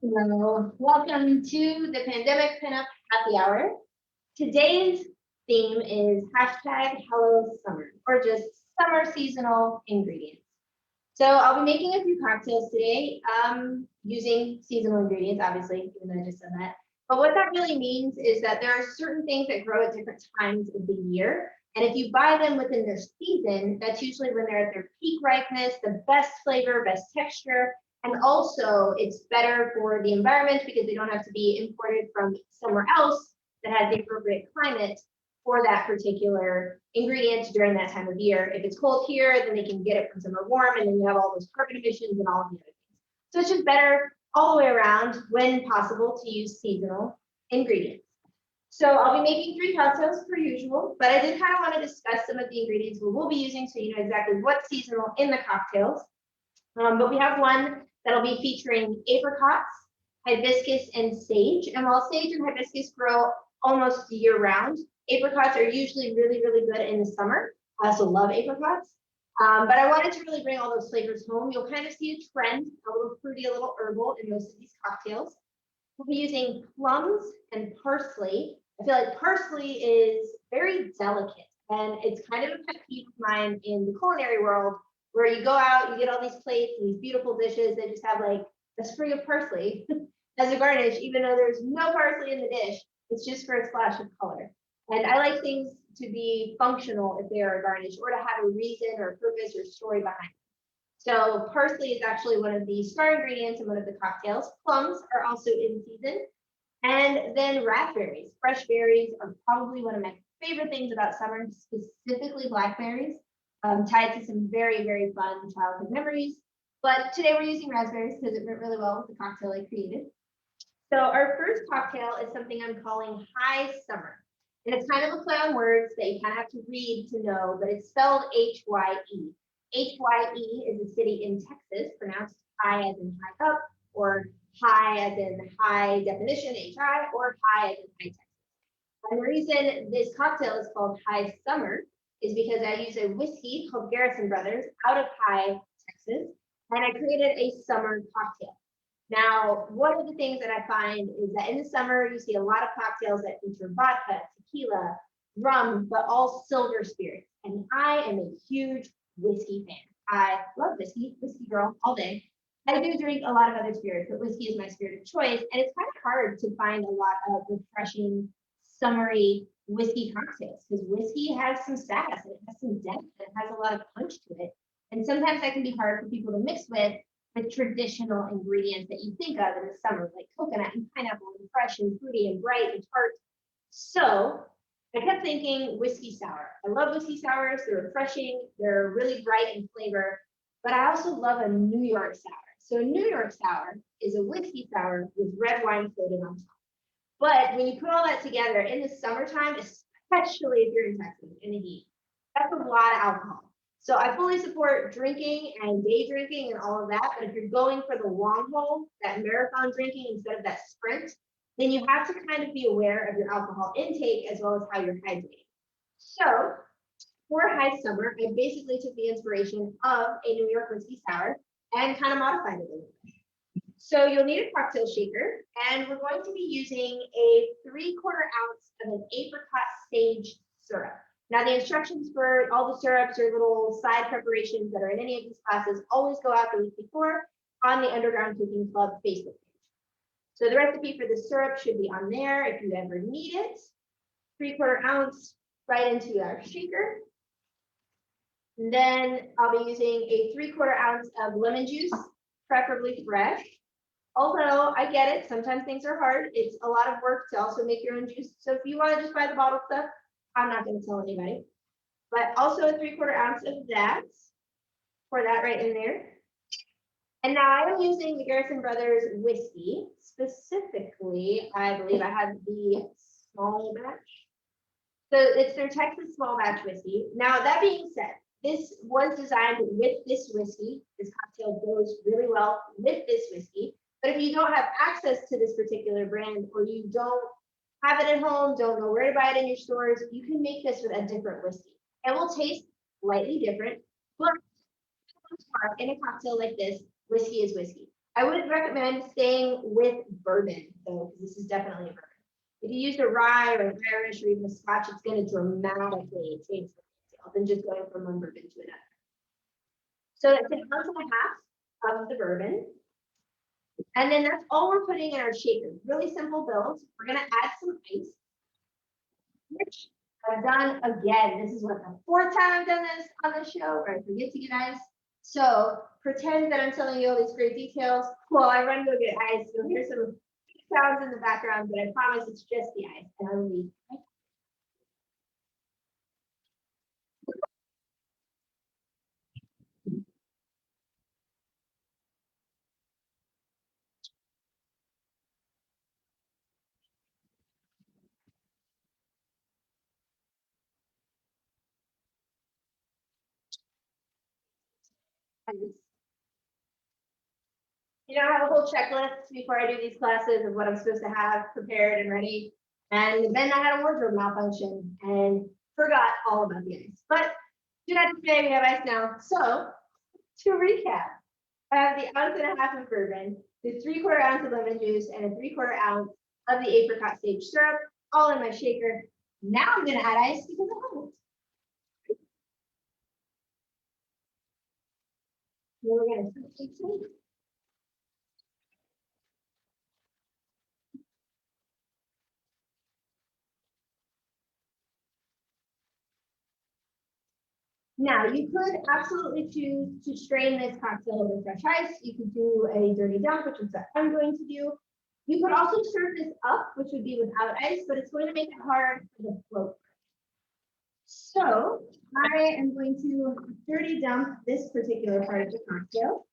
Hello, welcome to the Pandemic Pinup Happy Hour. Today's theme is hashtag Hello Summer, or just summer seasonal ingredients. So I'll be making a few cocktails today using seasonal ingredients, obviously, even though I just said that. But what that really means is that there are certain things that grow at different times of the year. And if you buy them within their season, that's usually when they're at their peak ripeness, the best flavor, best texture, and also it's better for the environment because they don't have to be imported from somewhere else that has the appropriate climate for that particular ingredient during that time of year. If it's cold here, then they can get it from somewhere warm, and then you have all those carbon emissions and all of the other things. So it's just better all the way around when possible to use seasonal ingredients. So I'll be making 3 cocktails per usual, but I did kind of want to discuss some of the ingredients we'll be using so you know exactly what's seasonal in the cocktails. But we have one that'll be featuring apricots, hibiscus, and sage. And while sage and hibiscus grow almost year round, apricots are usually really, really good in the summer. I also love apricots. But I wanted to really bring all those flavors home. You'll kind of see a trend, a little fruity, a little herbal in most of these cocktails. We'll be using plums and parsley. I feel like parsley is very delicate, and it's kind of a pet peeve of mine in the culinary world where you go out, you get all these plates and these beautiful dishes that just have like a sprig of parsley as a garnish, even though there's no parsley in the dish. It's just for a splash of color. And I like things to be functional if they are a garnish, or to have a reason or purpose or story behind it. So parsley is actually one of the star ingredients in one of the cocktails. Plums are also in season. And then raspberries. Fresh berries are probably one of my favorite things about summer, specifically blackberries, tied to some very, very fun childhood memories. But today we're using raspberries because it went really well with the cocktail I created. So our first cocktail is something I'm calling Hye Summer. And it's kind of a play on words that you kind of have to read to know, but it's spelled Hye. Hye is a city in Texas, pronounced high as in high up, or high as in high definition, HI, or high as in high Texas. And the reason this cocktail is called Hye Summer is because I use a whiskey called Garrison Brothers out of Hye, Texas, and I created a summer cocktail. Now, one of the things that I find is that in the summer, you see a lot of cocktails that feature vodka, tequila, rum, but all silver spirits. And I am a huge whiskey fan. I love whiskey girl all day. I do drink a lot of other spirits, but whiskey is my spirit of choice. And it's kind of hard to find a lot of refreshing, summery whiskey cocktails because whiskey has some sass and it has some depth and it has a lot of punch to it. And sometimes that can be hard for people to mix with the traditional ingredients that you think of in the summer, like coconut and pineapple and fresh and fruity and bright and tart. So I kept thinking whiskey sour. I love whiskey sours. They're refreshing. They're really bright in flavor. But I also love a New York sour. So a New York sour is a whiskey sour with red wine floating on top. But when you put all that together in the summertime, especially if you're in Texas in the heat, that's a lot of alcohol. So I fully support drinking and day drinking and all of that. But if you're going for the long haul, that marathon drinking instead of that sprint, then you have to kind of be aware of your alcohol intake as well as how you're hydrating. So for Hye Summer, I basically took the inspiration of a New York whiskey sour and kind of modified it a little bit. So you'll need a cocktail shaker, and we're going to be using a 3/4 ounce of an apricot sage syrup. Now the instructions for all the syrups or little side preparations that are in any of these classes always go out the week before on the Underground Cooking Club Facebook page. So the recipe for the syrup should be on there if you ever need it. 3/4 ounce right into our shaker. And then I'll be using a 3/4 ounce of lemon juice, preferably fresh. Although I get it, sometimes things are hard. It's a lot of work to also make your own juice. So if you want to just buy the bottled stuff, I'm not going to tell anybody. But also a 3/4 ounce of that. Pour that right in there. And now I'm using the Garrison Brothers whiskey. Specifically, I believe I have the small batch. So it's their Texas small batch whiskey. Now, that being said, this was designed with this whiskey. This cocktail goes really well with this whiskey. But if you don't have access to this particular brand, or you don't have it at home, don't know where to buy it in your stores, you can make this with a different whiskey. It will taste slightly different, but in a cocktail like this, whiskey is whiskey. I would recommend staying with bourbon, though, because this is definitely a bourbon. If you use a rye or an Irish or even a Scotch, it's going to dramatically change the cocktail than just going from one bourbon to another. So it's an ounce and a half of the bourbon. And then that's all we're putting in our shaker. Really simple build. We're going to add some ice, which I've done again. This is what the fourth time I've done this on the show, where I forget to get ice. So pretend that I'm telling you all these great details while I run to go get ice. You'll hear some sounds in the background, but I promise it's just the ice. And I will leave. I have a whole checklist before I do these classes of what I'm supposed to have prepared and ready. And then I had a wardrobe malfunction and forgot all about the ice. But do not dismay, we have ice now. So to recap, I have the ounce and a half of bourbon, the 3/4 ounce of lemon juice, and a 3/4 ounce of the apricot sage syrup, all in my shaker. Now I'm going to add ice because I have it. Then we're going to Now, you could absolutely choose to strain this cocktail over fresh ice. You could do a dirty dump, which is what I'm going to do. You could also serve this up, which would be without ice, but it's going to make it hard for the float. So I am going to dirty dump this particular part of the cocktail.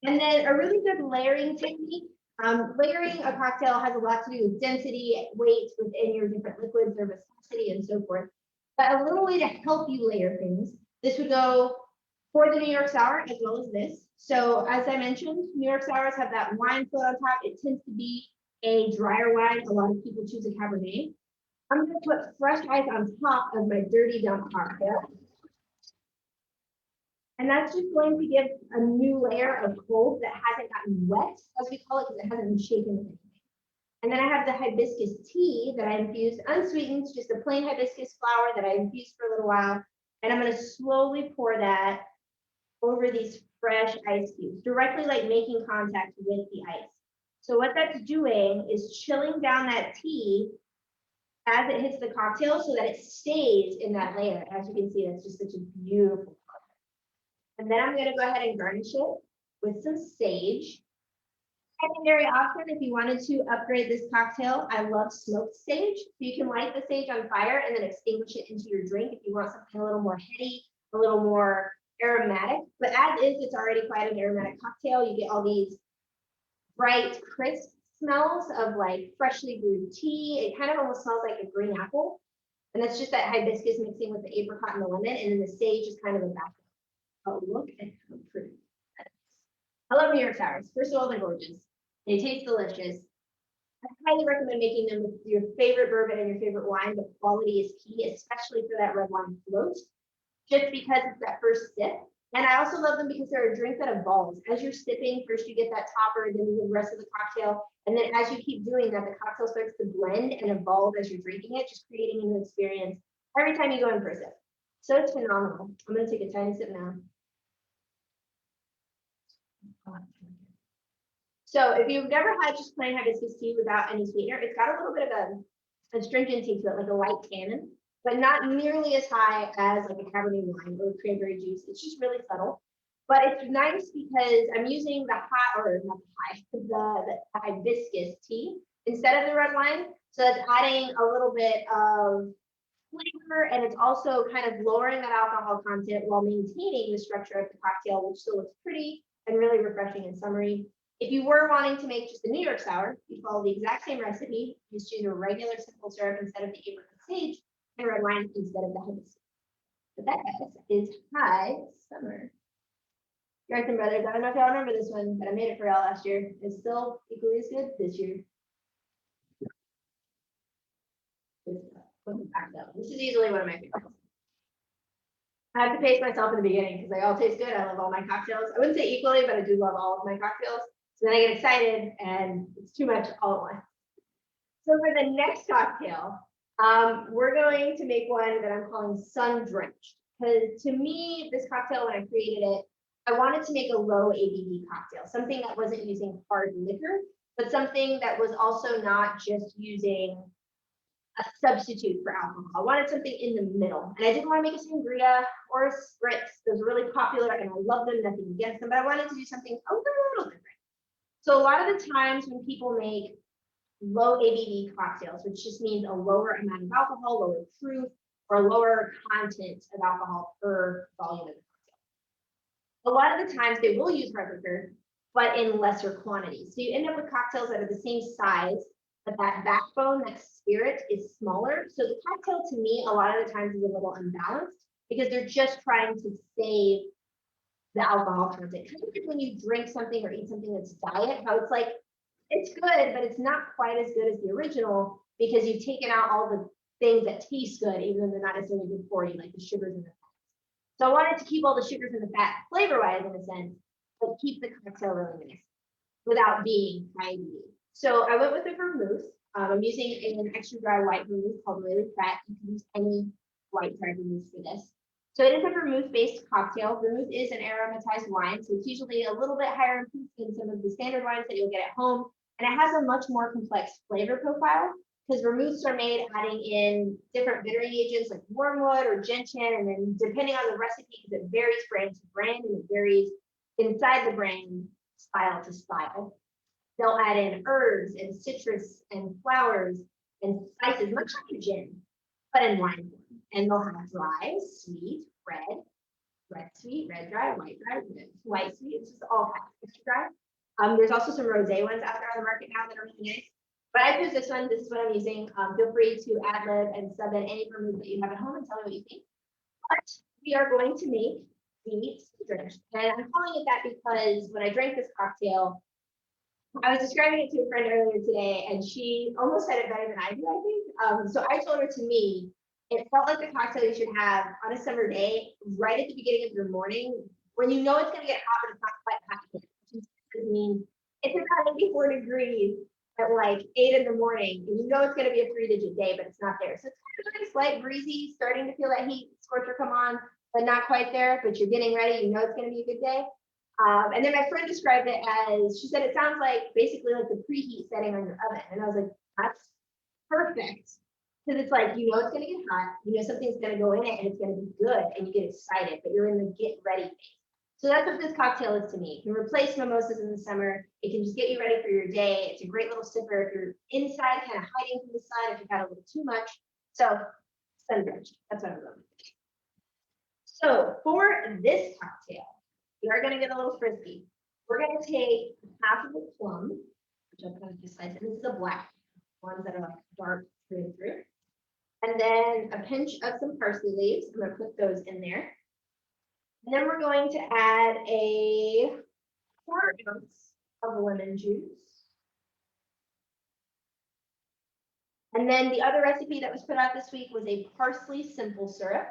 And then a really good layering technique. Layering a cocktail has a lot to do with density, weight within your different liquids, their viscosity, and so forth. But a little way to help you layer things, this would go for the New York Sour as well as this. So as I mentioned, New York Sours have that wine float on top. It tends to be a drier wine. A lot of people choose a Cabernet. I'm going to put fresh ice on top of my dirty dump cocktail. And that's just going to give a new layer of cold that hasn't gotten wet, as we call it, because it hasn't been shaken with anything. And then I have the hibiscus tea that I infused unsweetened, just a plain hibiscus flower that I infused for a little while. And I'm going to slowly pour that over these fresh ice cubes, directly like making contact with the ice. So what that's doing is chilling down that tea as it hits the cocktail so that it stays in that layer. As you can see, that's just such a beautiful color. And then I'm going to go ahead and garnish it with some sage. Secondary option, if you wanted to upgrade this cocktail, I love smoked sage. So you can light the sage on fire and then extinguish it into your drink if you want something a little more heady, a little more aromatic. But as is, it's already quite an aromatic cocktail. You get all these bright, crisp smells of like freshly brewed tea. It kind of almost smells like a green apple. And that's just that hibiscus mixing with the apricot and the lemon. And then the sage is kind of a background. Oh, look at how pretty that is. I love New York Sours. First of all, they're gorgeous. They taste delicious. I highly recommend making them with your favorite bourbon and your favorite wine, but quality is key, especially for that red wine float, just because it's that first sip. And I also love them because they're a drink that evolves. As you're sipping, first you get that topper, then the rest of the cocktail. And then as you keep doing that, the cocktail starts to blend and evolve as you're drinking it, just creating a new experience every time you go in for a sip. So it's phenomenal. I'm going to take a tiny sip now. So if you've never had just plain hibiscus tea without any sweetener, it's got a little bit of a astringency to it, like a light tannin, but not nearly as high as like a Cabernet wine or cranberry juice. It's just really subtle. But it's nice because I'm using the hot, or not the high, the hibiscus tea instead of the red wine. So it's adding a little bit of flavor, and it's also kind of lowering that alcohol content while maintaining the structure of the cocktail, which still looks pretty and really refreshing and summery. If you were wanting to make just a New York Sour, you follow the exact same recipe. You just choose a regular simple syrup instead of the apricot sage and red wine instead of the hibiscus. But that, guys, is Hye Summer. Garth Brothers, I don't know if y'all remember this one, but I made it for y'all last year. It's still equally as good this year. This is easily one of my favorites. I have to pace myself in the beginning because they all taste good. I love all my cocktails. I wouldn't say equally, but I do love all of my cocktails. So then I get excited and it's too much all at once. So for the next cocktail, we're going to make one that I'm calling Sun-Drenched. Because to me, this cocktail, when I created it, I wanted to make a low ABV cocktail, something that wasn't using hard liquor, but something that was also not just using a substitute for alcohol. I wanted something in the middle. And I didn't want to make a sangria or a spritz. Those are really popular and I love them, nothing against them, but I wanted to do something a little different. So a lot of the times when people make low ABV cocktails, which just means a lower amount of alcohol, lower proof, or lower content of alcohol per volume of the cocktail. A lot of the times they will use hard liquor, but in lesser quantities. So you end up with cocktails that are the same size, but that backbone, that spirit is smaller. So the cocktail to me, a lot of the times is a little unbalanced because they're just trying to save the alcohol content. Kind of like when you drink something or eat something that's diet, how it's like, it's good, but it's not quite as good as the original because you've taken out all the things that taste good, even though they're not necessarily good for you, like the sugars and the fats. So I wanted to keep all the sugars and the fat flavor-wise in a sense, but keep the cocktail really nice without being high ABV. So I went with a vermouth. I'm using an extra dry white vermouth called Lily Fat. You can use any white dry vermouth for this. So it is a vermouth-based cocktail. Vermouth is an aromatized wine, so it's usually a little bit higher in proof than some of the standard wines that you'll get at home. And it has a much more complex flavor profile because vermouths are made adding in different bittering agents like wormwood or gentian, and then depending on the recipe, because it varies brand to brand and it varies inside the brand style to style. They'll add in herbs and citrus and flowers and spices, much like a gin, but in wine form. And they'll have dry, sweet, red sweet, red dry, white sweet. It's just all kinds of extra dry. There's also some rosé ones out there on the market now that are really nice. But I choose this one. This is what I'm using. Feel free to ad lib and sub in any vermouth that you have at home and tell me what you think. But we are going to make the Sun-Drenched. And I'm calling it that because when I drank this cocktail, I was describing it to a friend earlier today, and she almost said it better than I do, I think. So I told her, to me, it felt like the cocktail you should have on a summer day, right at the beginning of your morning, when you know it's going to get hot, but it's not quite hot yet. Which means it's about 84 degrees at like 8 in the morning, and you know it's going to be a 3-digit day, but it's not there. So it's kind of nice, light, breezy, starting to feel that heat scorcher come on, but not quite there, but you're getting ready. You know it's going to be a good day. And then my friend described it as, she said, it sounds like basically like the preheat setting on your oven. And I was like, that's perfect. Because it's like, you know, it's going to get hot, you know, something's going to go in it and it's going to be good and you get excited, but you're in the get ready phase. So that's what this cocktail is to me. It can replace mimosas in the summer. It can just get you ready for your day. It's a great little sipper if you're inside, kind of hiding from the sun, if you've had a little too much. So Sun-Drenched, that's what I'm going with. So for this cocktail, we are going to get a little frisky. We're going to take half of a plum, which I'm going to just slice it. This is a black, ones that are like dark through and through. And then a pinch of some parsley leaves. I'm going to put those in there. And then we're going to add a 1/4 ounce of lemon juice. And then the other recipe that was put out this week was a parsley simple syrup.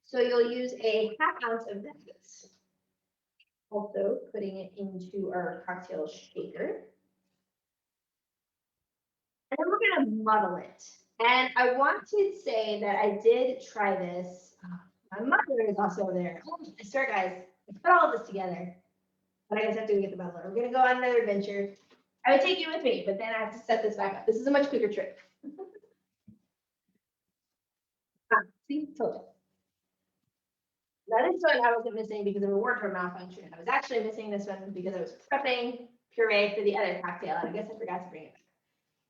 So you'll use a 1/2 ounce of that. Also putting it into our cocktail shaker. And then we're going to muddle it. And I want to say that I did try this. My mother is also there. Oh, I swear, guys, I put all of this together. But I guess I have to go get the muddler. We're going to go on another adventure. I would take you with me, but then I have to set this back up. This is a much quicker trip. See, told you. Now this one I wasn't missing because of a wardrobe malfunction. I was actually missing this one because I was prepping puree for the other cocktail, and I guess I forgot to bring it back.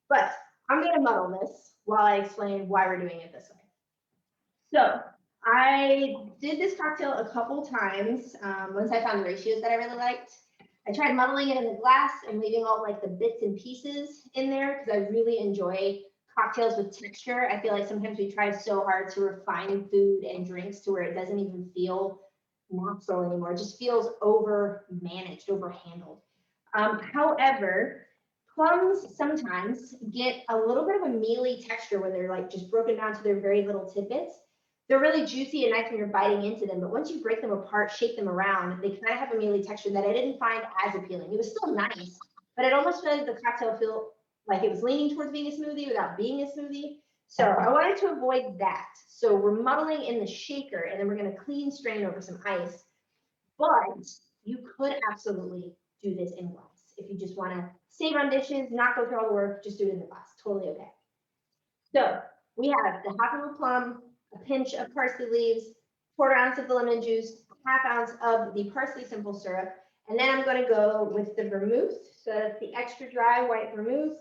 But I'm going to muddle this while I explain why we're doing it this way. So I did this cocktail a couple times once I found the ratios that I really liked. I tried muddling it in the glass and leaving all like the bits and pieces in there because I really enjoy cocktails with texture. I feel like sometimes we try so hard to refine food and drinks to where it doesn't even feel natural anymore. It just feels over managed, over handled. However, plums sometimes get a little bit of a mealy texture where they're like just broken down to their very little tidbits. they're really juicy and nice when you're biting into them, but once you break them apart, shake them around, they kind of have a mealy texture that I didn't find as appealing. It was still nice, but it almost made the cocktail feel like it was leaning towards being a smoothie without being a smoothie. So I wanted to avoid that. So we're muddling in the shaker, and then we're going to clean strain over some ice. But you could absolutely do this in glass. If you just want to save on dishes, not go through all the work, just do it in the glass. Totally okay. So we have the half of a plum, a pinch of parsley leaves, 1/4 ounce of the lemon juice, 1/2 ounce of the parsley simple syrup, and then I'm going to go with the vermouth. So that's the extra dry white vermouth,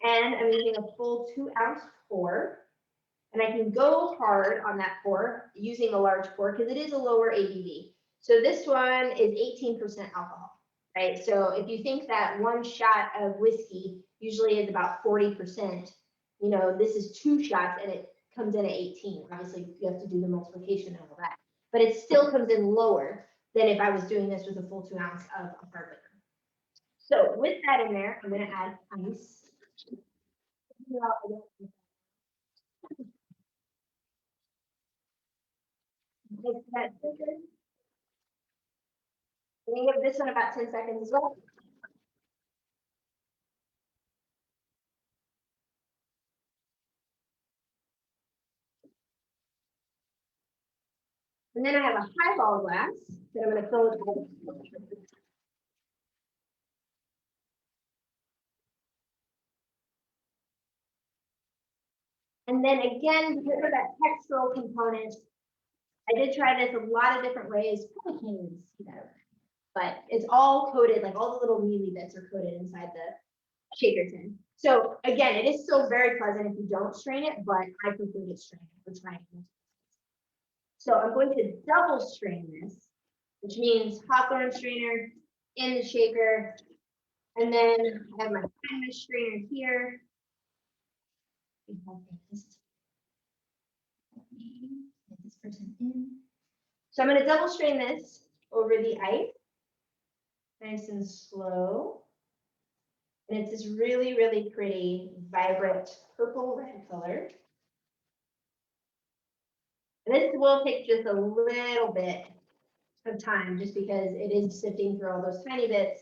and I'm using a full 2-ounce pour. And I can go hard on that pour using a large pour because it is a lower ABV. So this one is 18% alcohol, right? So if you think that one shot of whiskey usually is about 40%, you know, this is 2 shots and it comes in at 18. Obviously, you have to do the multiplication and all that, but it still comes in lower than if I was doing this with a full 2 ounce of hard liquor. So with that in there, I'm going to add ice. Mix that sugar. I'm going to give this one about 10 seconds as well. And then I have a highball glass that I'm going to fill with water. And then again, because of that textural component, I did try this a lot of different ways. Probably can't even see that, but it's all coated, like all the little mealy bits are coated inside the shaker tin. So again, it is still very pleasant if you don't strain it, but I prefer to strain it. We're trying it. So I'm going to double strain this, which means hawthorn strainer in the shaker, and then I have my fine mesh strainer here. Get this person in. So I'm going to double strain this over the ice, nice and slow. And it's this really, really pretty, vibrant purple red color. And this will take just a little bit of time just because it is sifting through all those tiny bits,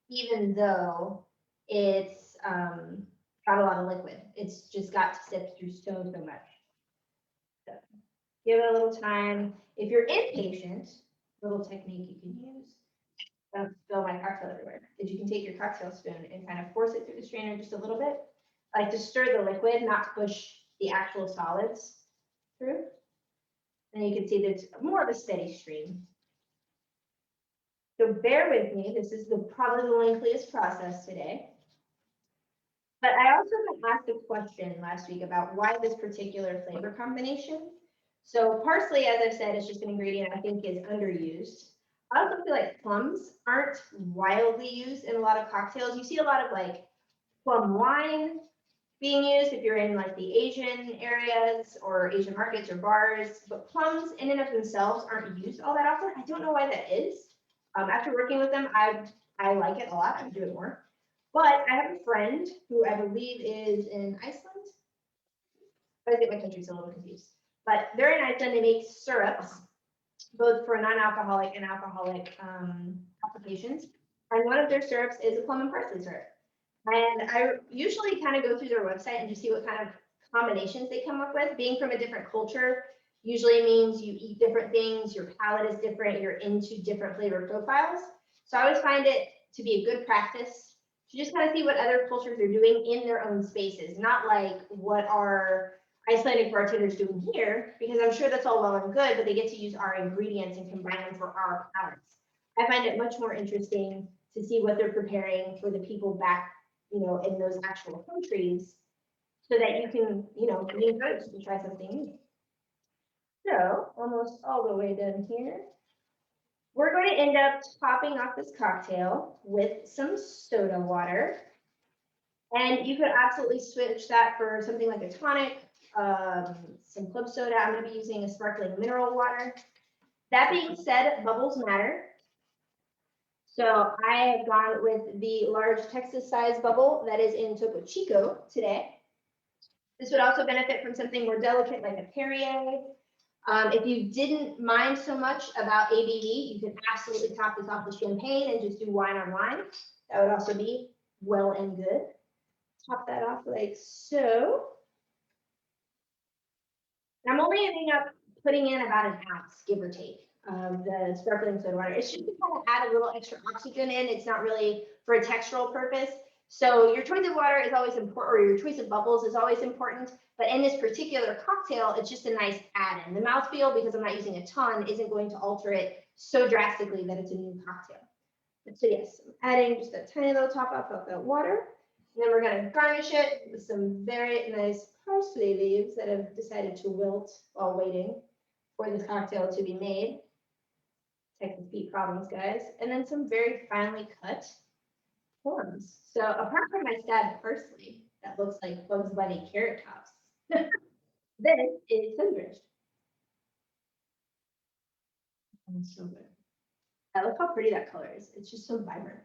even though it's got a lot of liquid. It's just got to sift through so much. So give it a little time. If you're impatient, little technique you can use. Don't spill my cocktail everywhere. Is you can take your cocktail spoon and kind of force it through the strainer just a little bit, like to stir the liquid, not push the actual solids through. And you can see there's more of a steady stream. So bear with me. This is probably the lengthiest process today. But I also got asked a question last week about why this particular flavor combination. So parsley, as I said, is just an ingredient I think is underused. I also feel like plums aren't wildly used in a lot of cocktails. You see a lot of like plum wine being used if you're in like the Asian areas or Asian markets or bars, but plums in and of themselves aren't used all that often. I don't know why that is. After working with them, I like it a lot. I would do it more. But I have a friend who I believe is in Iceland. I get my countries a little confused. But they're in Iceland. They make syrups, both for non-alcoholic and alcoholic applications. And one of their syrups is a plum and parsley syrup. And I usually kind of go through their website and just see what kind of combinations they come up with. Being from a different culture usually means you eat different things, your palate is different, you're into different flavor profiles. So I always find it to be a good practice to just kind of see what other cultures are doing in their own spaces, not like what are Icelandic bartenders doing here, because I'm sure that's all well and good, but they get to use our ingredients and combine them for our palates. I find it much more interesting to see what they're preparing for the people back, you know, in those actual countries, so that you can, you know, be encouraged to try something new. So almost all the way done here. We're going to end up topping off this cocktail with some soda water. And you could absolutely switch that for something like a tonic, some club soda. I'm going to be using a sparkling mineral water. That being said, bubbles matter. So I have gone with the large Texas size bubble that is in Topo Chico today. This would also benefit from something more delicate like a Perrier. If you didn't mind so much about ABV, you could absolutely top this off with champagne and just do wine on wine. That would also be well and good. Top that off like so. And I'm only ending up putting in about an ounce, give or take, of the sparkling soda water. It's just to kind of add a little extra oxygen in. It's not really for a textural purpose. So your choice of water is always important, or your choice of bubbles is always important. But in this particular cocktail, it's just a nice add-in. The mouthfeel, because I'm not using a ton, isn't going to alter it so drastically that it's a new cocktail. So yes, I'm adding just a tiny little top off of the water. And then we're going to garnish it with some very nice parsley leaves that have decided to wilt while waiting for this cocktail to be made. Texas Pete problems, guys. And then some very finely cut forms. So apart from my sad parsley that looks like Bugs Bunny carrot tops, this is Sun-Drenched. So good. Look how pretty that color is. It's just so vibrant.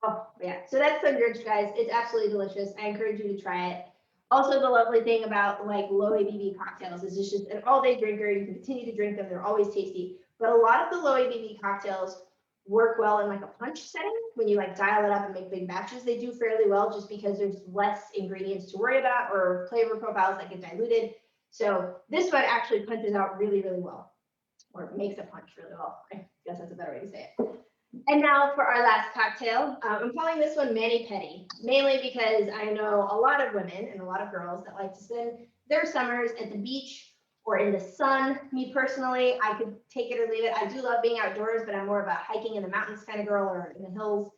Oh, yeah. So that's Sun-Drenched, guys. It's absolutely delicious. I encourage you to try it. Also, the lovely thing about like low ABV cocktails is it's just an all-day drinker. You can continue to drink them. They're always tasty. But a lot of the low ABV cocktails work well in like a punch setting when you like dial it up and make big batches. They do fairly well just because there's less ingredients to worry about or flavor profiles that get diluted. So this one actually punches out really, really well, or makes a punch really well. I guess that's a better way to say it. And now for our last cocktail, I'm calling this one Mani-Pedi, mainly because I know a lot of women and a lot of girls that like to spend their summers at the beach or in the sun. Me personally, I could take it or leave it. I do love being outdoors, but I'm more of a hiking in the mountains kind of girl or in the hills.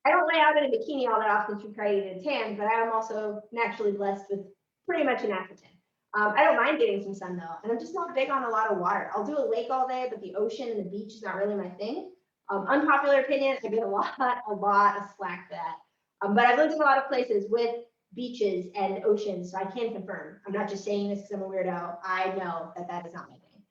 I don't lay out in a bikini all that often to try to get a tan, but I am also naturally blessed with pretty much a natural tan. I don't mind getting some sun though, and I'm just not big on a lot of water. I'll do a lake all day, but the ocean and the beach is not really my thing. Unpopular opinion, I get a lot of slack for that. But I've lived in a lot of places with beaches and oceans, so I can confirm. I'm not just saying this because I'm a weirdo. I know that that is not my thing.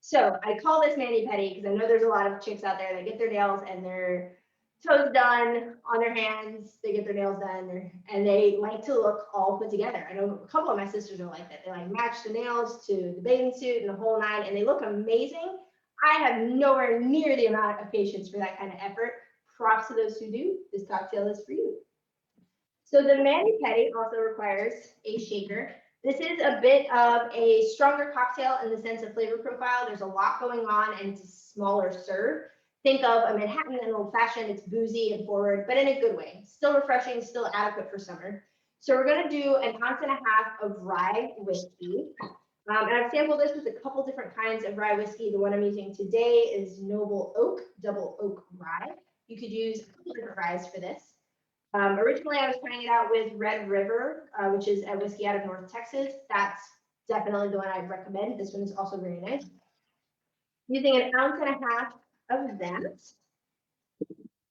So I call this Mani-Pedi because I know there's a lot of chicks out there that get their nails and their toes done on their hands. They get their nails done, and they like to look all put together. I know a couple of my sisters are like that. They like match the nails to the bathing suit and the whole nine, and they look amazing. I have nowhere near the amount of patience for that kind of effort. Props to those who do. This cocktail is for you. So the Mani-Pedi also requires a shaker. This is a bit of a stronger cocktail in the sense of flavor profile. There's a lot going on and it's a smaller serve. Think of a Manhattan and old fashioned. It's boozy and forward, but in a good way. Still refreshing, still adequate for summer. So we're going to do 1.5 ounces of rye whiskey. And I've sampled this with a couple different kinds of rye whiskey. The one I'm using today is Noble Oak, double oak rye. You could use a couple different ryes for this. Originally, I was trying it out with Red River, which is a whiskey out of North Texas. That's definitely the one I'd recommend. This one is also very nice. Using 1.5 ounces of that.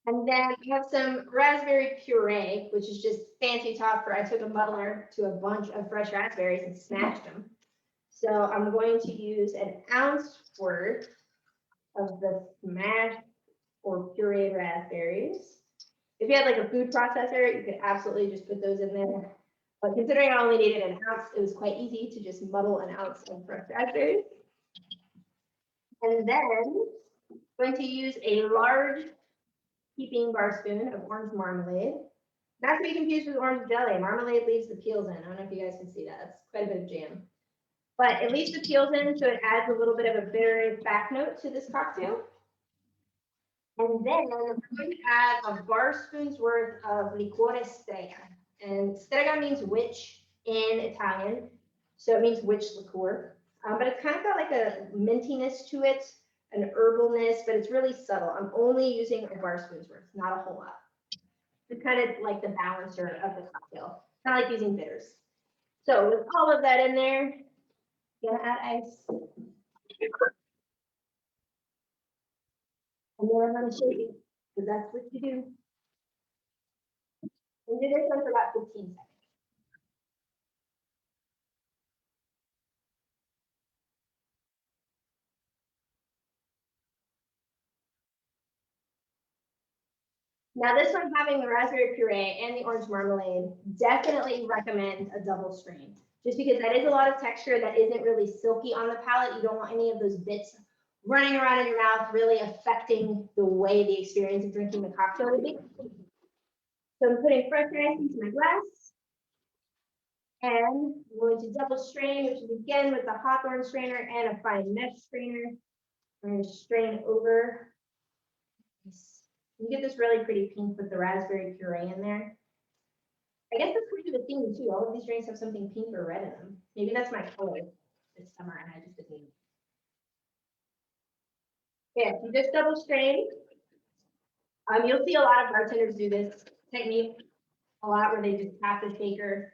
And then I have some raspberry puree, which is just fancy talk for I took a muddler to a bunch of fresh raspberries and smashed them. So I'm going to use 1 ounce worth of the smashed or pureed raspberries. If you had like a food processor, you could absolutely just put those in there. But considering I only needed 1 ounce, it was quite easy to just muddle 1 ounce of fresh raspberries. And then I'm going to use a large heaping bar spoon of orange marmalade. Not to be confused with orange jelly. Marmalade leaves the peels in. I don't know if you guys can see that. It's quite a bit of jam. But it leaves the peels in, so it adds a little bit of a bitter back note to this cocktail. And then we're going to add a bar spoon's worth of liquore strega. And strega means witch in Italian. So it means witch liqueur. But it's kind of got like a mintiness to it, an herbalness, but it's really subtle. I'm only using a bar spoon's worth, not a whole lot. It's kind of like the balancer of the cocktail, kind of like using bitters. So with all of that in there, gonna add ice. And then I'm gonna show you, because that's what you do. And do this one for about 15 seconds. Now this one having the raspberry puree and the orange marmalade, definitely recommend a double strain. just because that is a lot of texture that isn't really silky on the palate. You don't want any of those bits running around in your mouth, really affecting the way the experience of drinking the cocktail would be. So I'm putting fresh ice into my glass. And I'm going to double strain, which is again with the hawthorn strainer and a fine mesh strainer. I'm going to strain over. You get this really pretty pink with the raspberry puree in there. I guess that's kind of the theme too. All of these drinks have something pink or red in them. Maybe that's my color this summer and I just didn't. Yeah, you just double strain. You'll see a lot of bartenders do this technique a lot where they just tap the shaker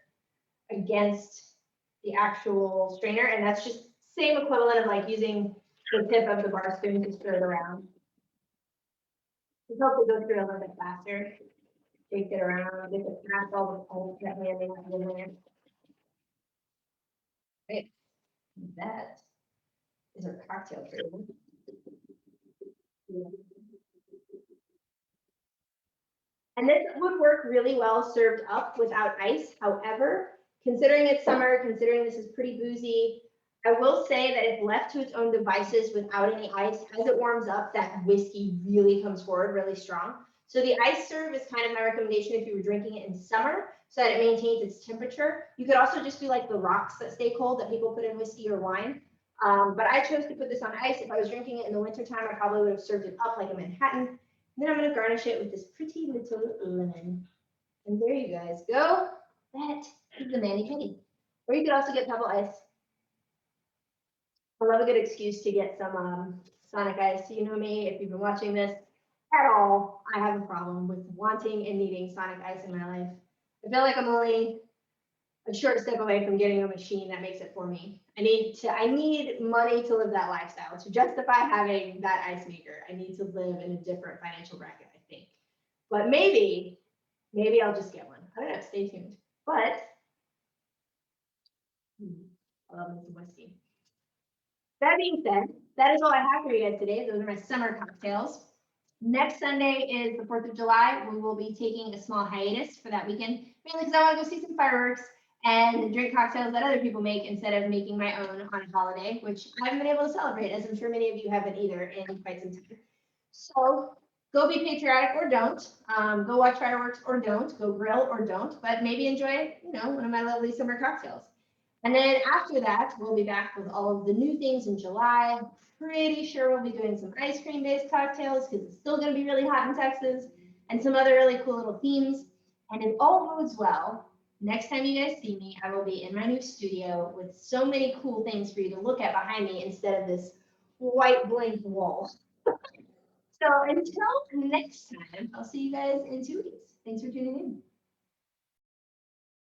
against the actual strainer, and that's just same equivalent of like using the tip of the bar spoon to stir it around. Just helps it go through a little bit faster. Shake it around, get it past all the cold that landing in there. Great. That is our cocktail table. And this would work really well served up without ice. However, considering it's summer, considering this is pretty boozy, I will say that if left to its own devices without any ice, as it warms up, that whiskey really comes forward really strong. So the ice serve is kind of my recommendation if you were drinking it in summer so that it maintains its temperature. You could also just do like the rocks that stay cold that people put in whiskey or wine. But I chose to put this on ice. If I was drinking it in the wintertime, I probably would have served it up like a Manhattan. And then I'm going to garnish it with this pretty little lemon. And there you guys go. That is the Mani-Pedi. Or you could also get pebble ice. I love a good excuse to get some Sonic Ice. You know me, if you've been watching this at all, I have a problem with wanting and needing Sonic Ice in my life. I feel like I'm only a short step away from getting a machine that makes it for me. I need money to live that lifestyle. To justify having that ice maker, I need to live in a different financial bracket, I think. But maybe I'll just get one. I don't know, stay tuned. But I love me some whiskey. That being said, that is all I have for you guys today. Those are my summer cocktails. Next Sunday is the 4th of July. We will be taking a small hiatus for that weekend, mainly because I want to go see some fireworks and drink cocktails that other people make instead of making my own on a holiday, which I haven't been able to celebrate, as I'm sure many of you haven't either in quite some time. So go be patriotic or don't. Go watch fireworks or don't. Go grill or don't. But maybe enjoy, one of my lovely summer cocktails. And then after that, we'll be back with all of the new things in July. Pretty sure we'll be doing some ice cream based cocktails because it's still going to be really hot in Texas, and some other really cool little themes. And if all goes well, next time you guys see me, I will be in my new studio with so many cool things for you to look at behind me instead of this white blank wall. So until next time, I'll see you guys in 2 weeks. Thanks for tuning in.